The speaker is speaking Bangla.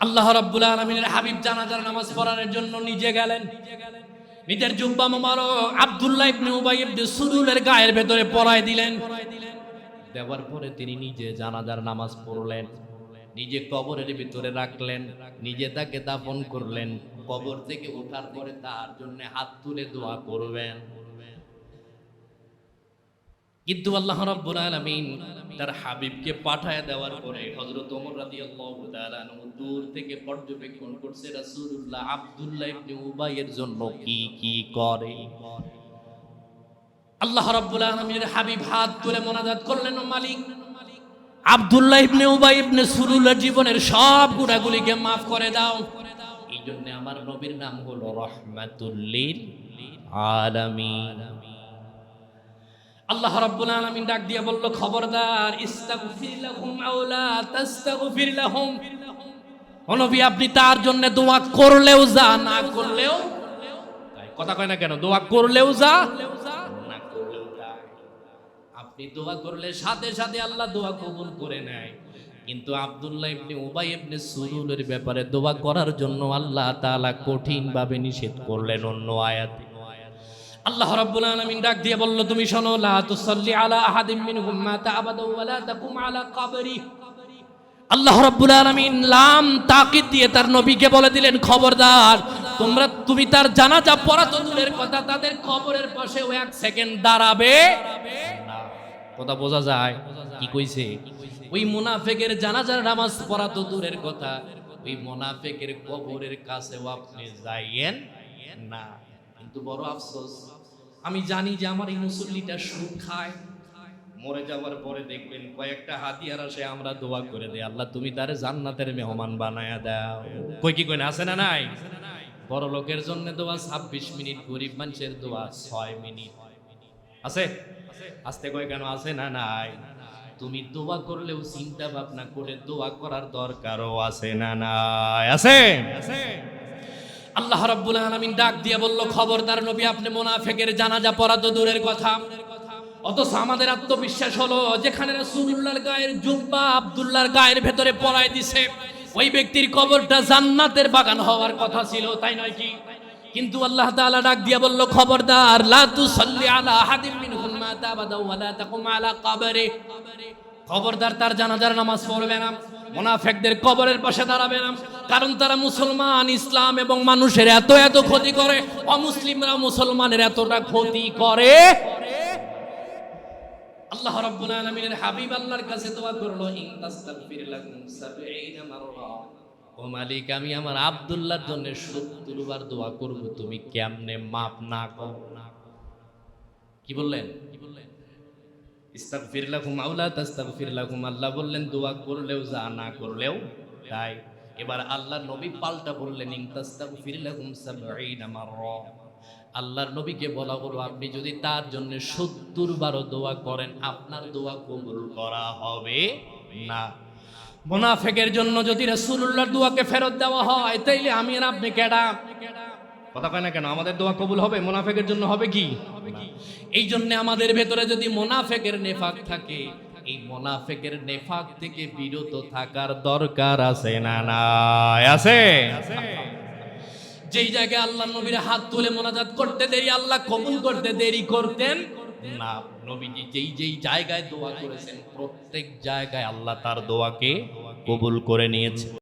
আল্লাহ রাব্বুল আলামিনের হাবিব জানাজার নামাজ পড়ানোর জন্য নিজে গেলেন। নিজের জুব্বা মোবারক আব্দুল্লাহ ইবনে উবাই ইবনে সুলুলের গায়ের ভেতরে পরায় দিলেন। দেওয়ার পরে তিনি নিজে জানাজার নামাজ পড়লেন, নিজে কবরের ভিতরে রাখলেন, নিজে তাকে দাফন করলেন। কবর থেকে ওঠার পরে তার জন্য হাত তুলে দোয়া করবেন। কিন্তু আল্লাহ রাব্বুল আলামিন তার হাবিবকে পাঠায় দেওয়ার পরে হযরত ওমর রাদিয়াল্লাহু তাআলা আনহু দূর থেকে পর্যবেক্ষণ করছে রাসূলুল্লাহ আব্দুল্লাহ ইবনে উবাইয়ের জন্য কি কি করে। আল্লাহ রাব্বুল আলামিনের হাবিব হাত তুলে মোনাজাত করলেন, ও মালিক, আব্দুল্লাহ ইবনে উবাই ইবনে সুলুলের জীবনের সব গুনাহগুলিকে maaf করে দাও। এই জন্য আমার নবীর নাম হলো রাহমাতুল লিল আলামিন। আল্লাহ রাব্বুল আলামিন ডাক দিয়ে বলল, খবরদার, ইস্তাগফির লাহুম আও লা তাস্তাগফির লাহুম। ও নবী, আপনি তার জন্য দোয়া করলেও যা, না করলেও তাই। কথা কয় না কেন? দোয়া করলেও যা, না করলেও তাই। আপনি দোয়া করলে সাথে সাথে আল্লাহ দোয়া কবুল করে নেয়। কিন্তু আব্দুল্লাহ ইবনে উবাই ইবনে সুলুলের ব্যাপারে দোয়া করার জন্য আল্লাহ তাআলা কঠিন ভাবে নিষেধ করলেন অন্য আয়াতে। আল্লাহ রাব্বুল আলামিন ডাক দিয়ে বলল, তুমি শোনো, লা তুসাল্লি আলা আহাদিম মিনহুম মাতা আবাদা ওয়া লা তাকুম আলা কবরি। আল্লাহ রাব্বুল আলামিন লাম তাকিদ দিয়ে তার নবীকে বলে দিলেন, খবরদার, তুমি তার জানাজা পড়া তো দূরের কথা, তাদের কবরের পাশেও এক সেকেন্ড দাঁড়াবে না। কথা বোঝা যায় কি কইছে? ওই মুনাফিকের জানাজার নামাজ পড়া তো দূরের কথা, ওই মুনাফিকের কবরের কাছেও আপনি যাইয়েন না। কিন্তু বড় আফসোস, আমি জানি যে আমার এই মুসল্লিটা সুদ খায়। মরে যাওয়ার পরে দেখবেন কয়েকটা হাতিয়ার আসে, আমরা দোয়া করে দেই, আল্লাহ তুমি তারে জান্নাতের মেহমান বানায়া দাও। কই কি কই না, আছে না নাই? বড় লোকের জন্য দোয়া 26 মিনিট, গরিব মানুষের দোয়া 6 মিনিট। আছে? আস্তে কয় কেন, আছে না নাই? তুমি দোয়া করলেও চিন্তা ভাবনা করে দোয়া করার দরকারও আছে না নাই? আছে? আল্লাহ রাব্বুল আলামিন ডাক দিয়ে বলল, খবরদার নবী, আপনি মুনাফিকের জানাজা পড়া তো দূরের কথা, অথচ আমাদের আত্মবিশ্বাস হলো যেখানে রাসূলুল্লাহর গায়ের জুব্বা আব্দুল্লাহর গায়ের ভেতরে পরায় দিছে, ওই ব্যক্তির কবরটা জান্নাতের বাগান হওয়ার কথা ছিল, তাই নয় কি? কিন্তু আল্লাহ তাআলা ডাক দিয়ে বলল, খবরদার, লা তুসাল্লি আলা আহাদিম মিনহুম মাতা আবাদা ওয়া লা তাকুম আলা কবরি। খবরদার, তার জানাজার নামাজ পড়বে না, মুনাফিকদের কবরের পাশে দাঁড়াবে না, কারণ তারা মুসলমান, ইসলাম এবং মানুষের এত এত ক্ষতি করে, অমুসলিমরা মুসলমানের এতটা ক্ষতি করে। আল্লাহ রাব্বুল আলামিনের হাবিব আল্লাহর কাছে দোয়া করলো, ইন তাস্তাগফির লাহুম 70 মাররা, ও মালিক, আমি আমার আব্দুল্লাহর জন্য 70 বার দোয়া করব, তুমি কেমনে মাফ না করো? কি বললেন? ইস্তাগফির লাহুম আও লা তাস্তাগফির লাহুম। আল্লাহ বললেন দোয়া করলেও যা, না করলেও তাই। এবার আল্লাহর নবী পাল্টা বললেন, ইন তাস্তাগফির লাহুম 70 মাররা। আল্লাহর নবীকে বলা হলো, আপনি যদি তার জন্য 70 বারও দোয়া করেন, আপনার দোয়া কবুল করা হবে না। মুনাফিকের জন্য যদি রাসূলুল্লাহর দোয়াকে ফেরত দেওয়া হয়, তাইলে আমি আর আপনি কেডা? কথা কয় না কেন? আমাদের দোয়া কবুল হবে, মুনাফিকের জন্য হবে কি? এই জন্য আমাদের ভেতরে যদি মুনাফিকের নেফাক থাকে, এই মুনাফিকের নেফাক থেকে বিরত থাকার দরকার আছে না নাই? আছে? যেই জায়গায় আল্লাহ নবীর হাত তুলে মোনাজাত করতে দেরি, আল্লাহ কবুল করতে দেরি করতেন না। নবীজি যেই যেই জায়গায় দোয়া করেছেন, প্রত্যেক জায়গায় আল্লাহ তার দোয়াকে কবুল করে নিয়েছে।